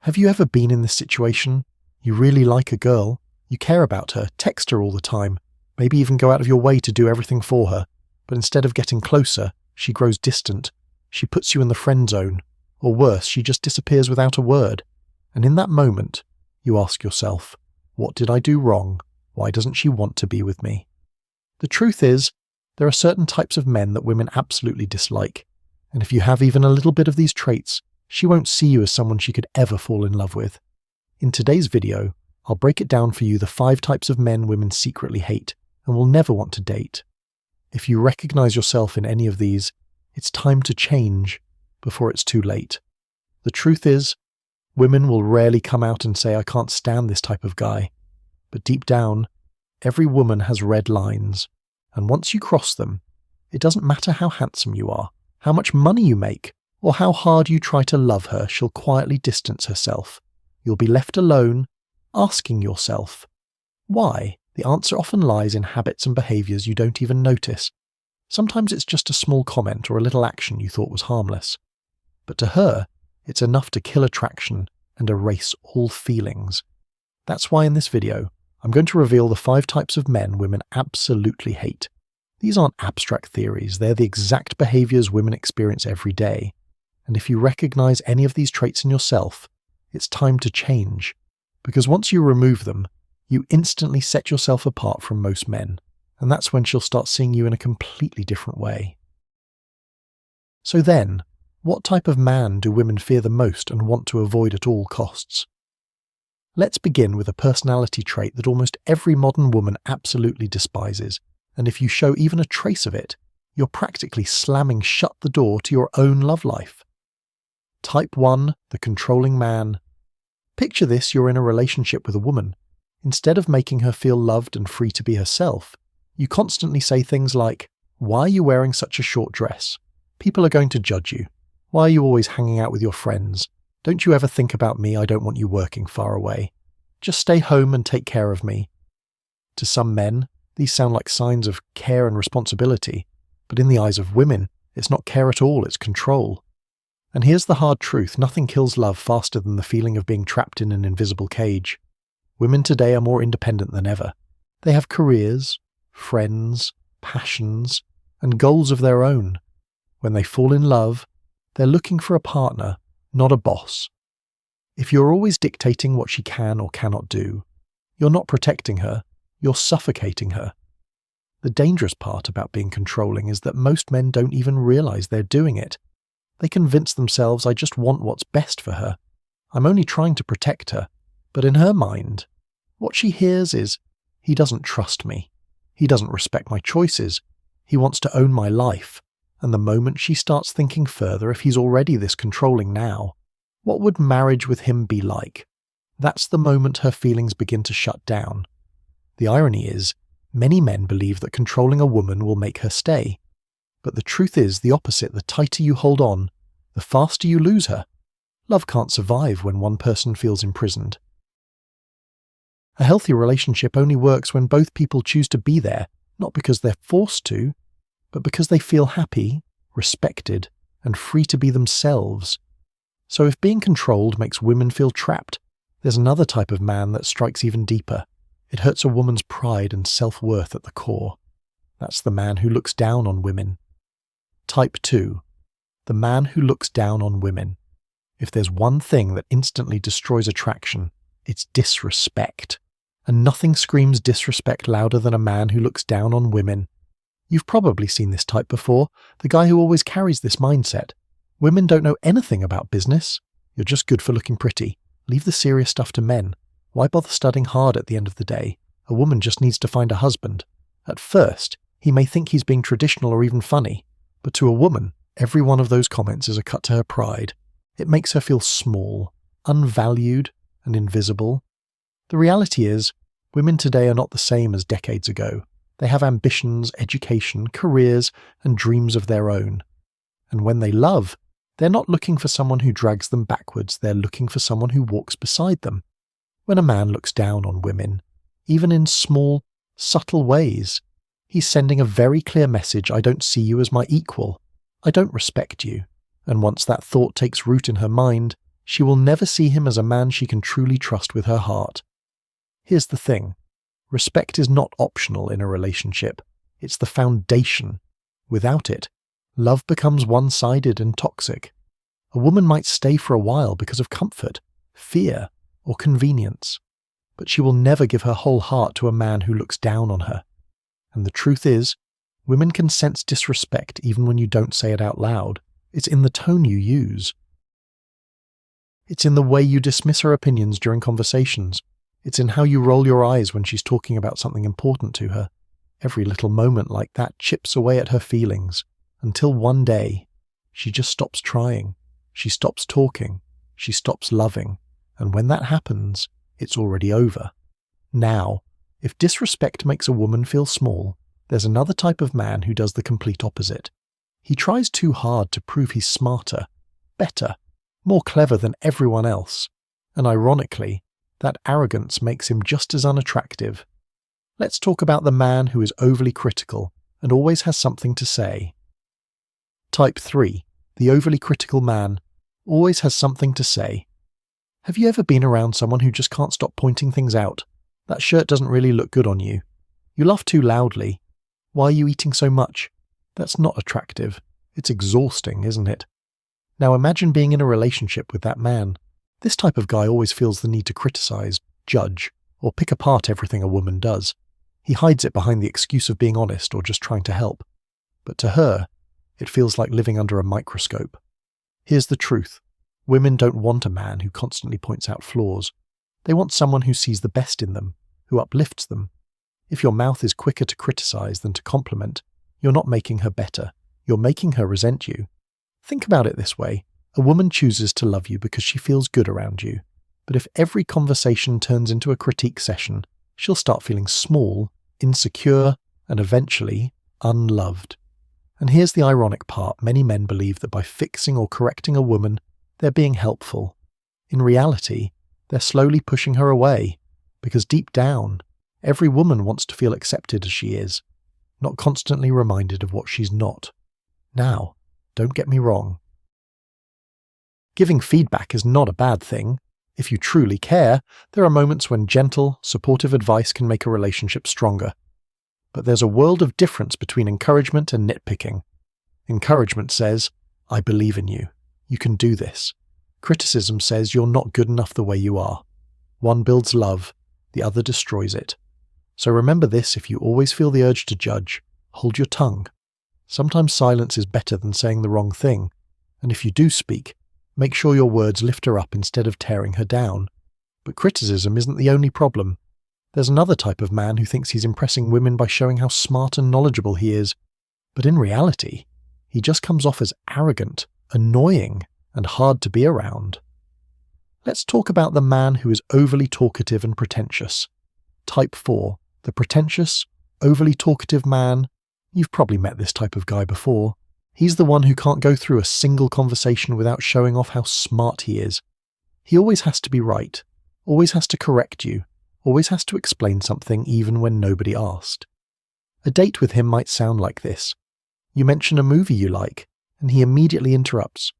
Have you ever been in this situation? You really like a girl, you care about her, text her all the time, maybe even go out of your way to do everything for her, but instead of getting closer, she grows distant, she puts you in the friend zone, or worse, she just disappears without a word. And in that moment, you ask yourself, what did I do wrong? Why doesn't she want to be with me? The truth is, there are certain types of men that women absolutely dislike, and if you have even a little bit of these traits, she won't see you as someone she could ever fall in love with. In today's video, I'll break it down for you the 5 types of men women secretly hate and will never want to date. If you recognize yourself in any of these, it's time to change before it's too late. The truth is, women will rarely come out and say, I can't stand this type of guy. But deep down, every woman has red lines, and once you cross them, it doesn't matter how handsome you are, how much money you make, or how hard you try to love her, she'll quietly distance herself. You'll be left alone, asking yourself, why? The answer often lies in habits and behaviours you don't even notice. Sometimes it's just a small comment or a little action you thought was harmless. But to her, it's enough to kill attraction and erase all feelings. That's why in this video, I'm going to reveal the 5 types of men women absolutely hate. These aren't abstract theories, they're the exact behaviours women experience every day. And if you recognise any of these traits in yourself, it's time to change. Because once you remove them, you instantly set yourself apart from most men, and that's when she'll start seeing you in a completely different way. So then, what type of man do women fear the most and want to avoid at all costs? Let's begin with a personality trait that almost every modern woman absolutely despises, and if you show even a trace of it, you're practically slamming shut the door to your own love life. Type 1, the controlling man. Picture this: you're in a relationship with a woman. Instead of making her feel loved and free to be herself, you constantly say things like, why are you wearing such a short dress? People are going to judge you. Why are you always hanging out with your friends? Don't you ever think about me? I don't want you working far away. Just stay home and take care of me. To some men, these sound like signs of care and responsibility, but in the eyes of women, it's not care at all, it's control. And here's the hard truth: nothing kills love faster than the feeling of being trapped in an invisible cage. Women today are more independent than ever. They have careers, friends, passions, and goals of their own. When they fall in love, they're looking for a partner, not a boss. If you're always dictating what she can or cannot do, you're not protecting her, you're suffocating her. The dangerous part about being controlling is that most men don't even realize they're doing it. They convince themselves, I just want what's best for her. I'm only trying to protect her. But in her mind, what she hears is, he doesn't trust me. He doesn't respect my choices. He wants to own my life. And the moment she starts thinking further, if he's already this controlling now, what would marriage with him be like? That's the moment her feelings begin to shut down. The irony is, many men believe that controlling a woman will make her stay. But the truth is the opposite: the tighter you hold on, the faster you lose her. Love can't survive when one person feels imprisoned. A healthy relationship only works when both people choose to be there, not because they're forced to, but because they feel happy, respected, and free to be themselves. So if being controlled makes women feel trapped, there's another type of man that strikes even deeper. It hurts a woman's pride and self-worth at the core. That's the man who looks down on women. Type 2. The man who looks down on women. If there's one thing that instantly destroys attraction, it's disrespect. And nothing screams disrespect louder than a man who looks down on women. You've probably seen this type before, the guy who always carries this mindset. Women don't know anything about business. You're just good for looking pretty. Leave the serious stuff to men. Why bother studying hard at the end of the day? A woman just needs to find a husband. At first, he may think he's being traditional or even funny, but to a woman, every one of those comments is a cut to her pride. It makes her feel small, unvalued, and invisible. The reality is, women today are not the same as decades ago. They have ambitions, education, careers, and dreams of their own. And when they love, they're not looking for someone who drags them backwards, they're looking for someone who walks beside them. When a man looks down on women, even in small, subtle ways, he's sending a very clear message: I don't see you as my equal. I don't respect you. And once that thought takes root in her mind, She will never see him as a man she can truly trust with her heart. Here's the thing. Respect is not optional in a relationship. It's the foundation. Without it, love becomes one-sided and toxic. A woman might stay for a while because of comfort, fear, or convenience, but she will never give her whole heart to a man who looks down on her. And the truth is, women can sense disrespect even when you don't say it out loud. It's in the tone you use. It's in the way you dismiss her opinions during conversations. It's in how you roll your eyes when she's talking about something important to her. Every little moment like that chips away at her feelings, until one day, she just stops trying. She stops talking. She stops loving. And when that happens, it's already over. Now, if disrespect makes a woman feel small, there's another type of man who does the complete opposite. He tries too hard to prove he's smarter, better, more clever than everyone else. And ironically, that arrogance makes him just as unattractive. Let's talk about the man who is overly critical and always has something to say. Type 3. The overly critical man always has something to say. Have you ever been around someone who just can't stop pointing things out? That shirt doesn't really look good on you. You laugh too loudly. Why are you eating so much? That's not attractive. It's exhausting, isn't it? Now imagine being in a relationship with that man. This type of guy always feels the need to criticize, judge, or pick apart everything a woman does. He hides it behind the excuse of being honest or just trying to help. But to her, it feels like living under a microscope. Here's the truth. Women don't want a man who constantly points out flaws. They want someone who sees the best in them, who uplifts them. If your mouth is quicker to criticize than to compliment, you're not making her better. You're making her resent you. Think about it this way. A woman chooses to love you because she feels good around you. But if every conversation turns into a critique session, she'll start feeling small, insecure, and eventually unloved. And here's the ironic part. Many men believe that by fixing or correcting a woman, they're being helpful. In reality, they're slowly pushing her away, because deep down, every woman wants to feel accepted as she is, not constantly reminded of what she's not. Now, don't get me wrong. Giving feedback is not a bad thing. If you truly care, there are moments when gentle, supportive advice can make a relationship stronger. But there's a world of difference between encouragement and nitpicking. Encouragement says, I believe in you. You can do this. Criticism says you're not good enough the way you are. One builds love, the other destroys it. So remember this: if you always feel the urge to judge, hold your tongue. Sometimes silence is better than saying the wrong thing. And if you do speak, make sure your words lift her up instead of tearing her down. But criticism isn't the only problem. There's another type of man who thinks he's impressing women by showing how smart and knowledgeable he is. But in reality, he just comes off as arrogant, annoying, and hard to be around. Let's talk about the man who is overly talkative and pretentious. Type 4. The pretentious, overly talkative man. You've probably met this type of guy before. He's the one who can't go through a single conversation without showing off how smart he is. He always has to be right, always has to correct you, always has to explain something even when nobody asked. A date with him might sound like this. You mention a movie you like, and he immediately interrupts.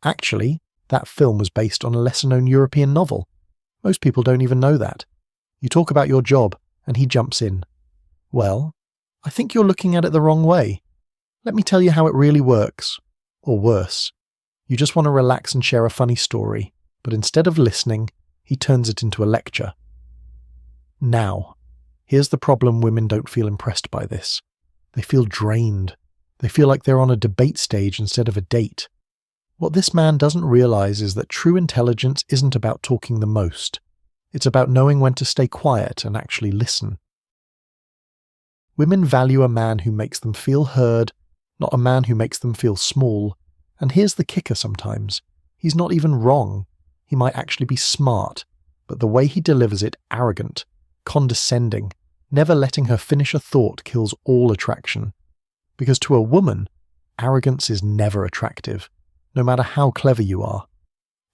Actually, that film was based on a lesser-known European novel. Most people don't even know that. You talk about your job, and he jumps in. Well, I think you're looking at it the wrong way. Let me tell you how it really works. Or worse. You just want to relax and share a funny story, but instead of listening, he turns it into a lecture. Now, here's the problem: women don't feel impressed by this. They feel drained. They feel like they're on a debate stage instead of a date. What this man doesn't realize is that true intelligence isn't about talking the most. It's about knowing when to stay quiet and actually listen. Women value a man who makes them feel heard, not a man who makes them feel small. And here's the kicker sometimes. He's not even wrong. He might actually be smart, but the way he delivers it, arrogant, condescending, never letting her finish a thought, kills all attraction. Because to a woman, arrogance is never attractive, no matter how clever you are.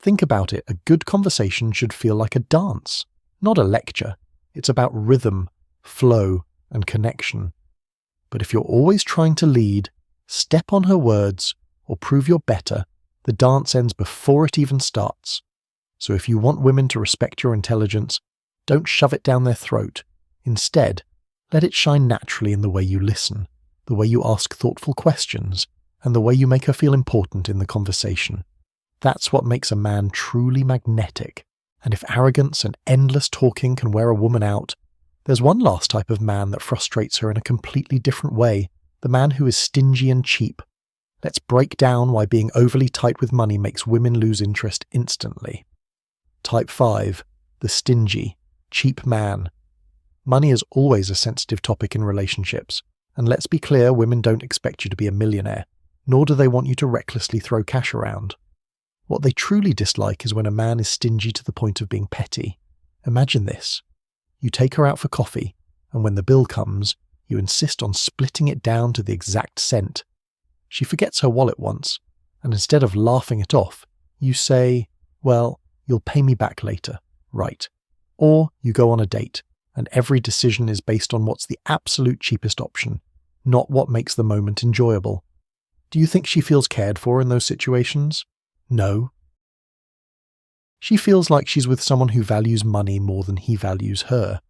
Think about it. A good conversation should feel like a dance, not a lecture. It's about rhythm, flow, and connection. But if you're always trying to lead, step on her words, or prove you're better, The dance ends before it even starts. So if you want women to respect your intelligence, don't shove it down their throat. Instead, let it shine naturally in the way you listen, the way you ask thoughtful questions, and the way you make her feel important in the conversation. That's what makes a man truly magnetic. And if arrogance and endless talking can wear a woman out, there's one last type of man that frustrates her in a completely different way, the man who is stingy and cheap. Let's break down why being overly tight with money makes women lose interest instantly. Type 5. The stingy, cheap man. Money is always a sensitive topic in relationships, and let's be clear, women don't expect you to be a millionaire, nor do they want you to recklessly throw cash around. What they truly dislike is when a man is stingy to the point of being petty. Imagine this. You take her out for coffee, and when the bill comes, you insist on splitting it down to the exact cent. She forgets her wallet once, and instead of laughing it off, you say, "Well, you'll pay me back later, right?" Or you go on a date, and every decision is based on what's the absolute cheapest option, not what makes the moment enjoyable. Do you think she feels cared for in those situations? No. She feels like she's with someone who values money more than he values her.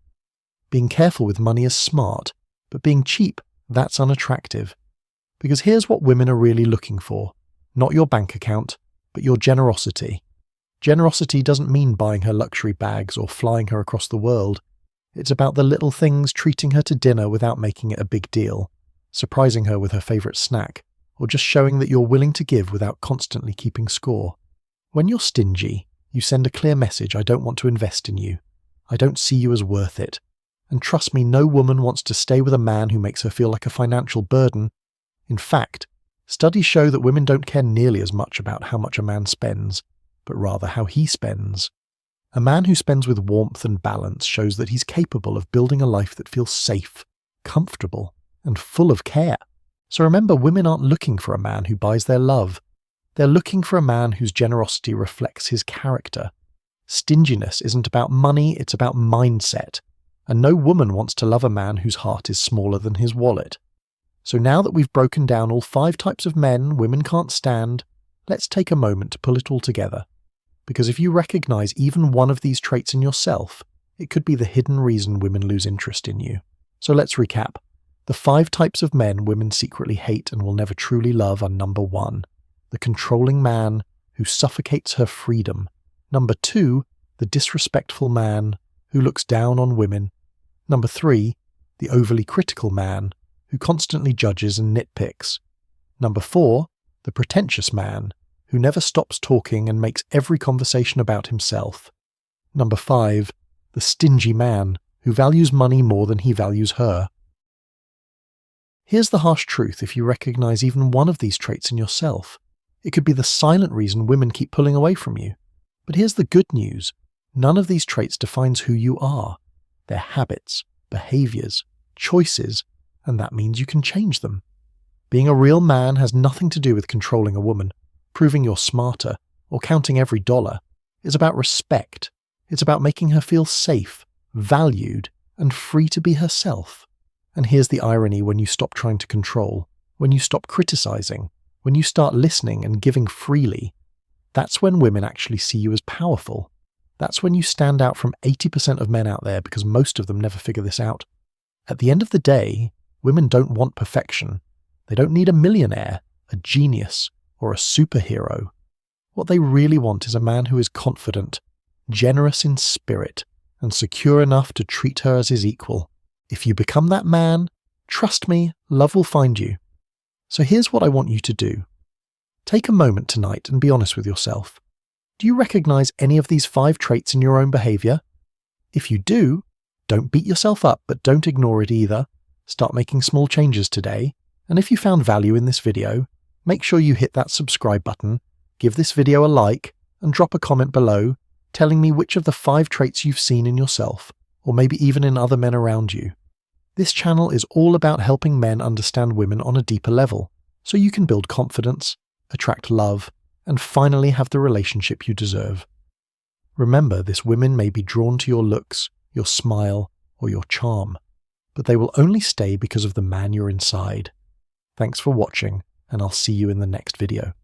Being careful with money is smart, but being cheap, that's unattractive. Because here's what women are really looking for. Not your bank account, but your generosity. Generosity doesn't mean buying her luxury bags or flying her across the world. It's about the little things, treating her to dinner without making it a big deal, surprising her with her favourite snack, or just showing that you're willing to give without constantly keeping score. When you're stingy, you send a clear message: I don't want to invest in you. I don't see you as worth it. And trust me, no woman wants to stay with a man who makes her feel like a financial burden. In fact, studies show that women don't care nearly as much about how much a man spends, but rather how he spends. A man who spends with warmth and balance shows that he's capable of building a life that feels safe, comfortable, and full of care. So remember, women aren't looking for a man who buys their love. They're looking for a man whose generosity reflects his character. Stinginess isn't about money, it's about mindset. And no woman wants to love a man whose heart is smaller than his wallet. So now that we've broken down all 5 types of men women can't stand, let's take a moment to pull it all together. Because if you recognize even one of these traits in yourself, it could be the hidden reason women lose interest in you. So let's recap. The 5 types of men women secretly hate and will never truly love are: number 1, the controlling man who suffocates her freedom. Number 2, the disrespectful man who looks down on women. Number 3, the overly critical man who constantly judges and nitpicks. Number 4, the pretentious man who never stops talking and makes every conversation about himself. Number 5, the stingy man who values money more than he values her. Here's the harsh truth: if you recognize even one of these traits in yourself, it could be the silent reason women keep pulling away from you. But here's the good news: none of these traits defines who you are. They're habits, behaviors, choices, and that means you can change them. Being a real man has nothing to do with controlling a woman, proving you're smarter, or counting every dollar. It's about respect. It's about making her feel safe, valued, and free to be herself. And here's the irony: when you stop trying to control, when you stop criticizing, when you start listening and giving freely, that's when women actually see you as powerful. That's when you stand out from 80% of men out there, because most of them never figure this out. At the end of the day, women don't want perfection. They don't need a millionaire, a genius, or a superhero. What they really want is a man who is confident, generous in spirit, and secure enough to treat her as his equal. If you become that man, trust me, love will find you. So here's what I want you to do. Take a moment tonight and be honest with yourself. Do you recognize any of these 5 traits in your own behavior? If you do, don't beat yourself up, but don't ignore it either. Start making small changes today. And if you found value in this video, make sure you hit that subscribe button, give this video a like, and drop a comment below telling me which of the 5 traits you've seen in yourself, or maybe even in other men around you. This channel is all about helping men understand women on a deeper level, so you can build confidence, attract love, and finally have the relationship you deserve. Remember, this: women may be drawn to your looks, your smile, or your charm, but they will only stay because of the man you're inside. Thanks for watching, and I'll see you in the next video.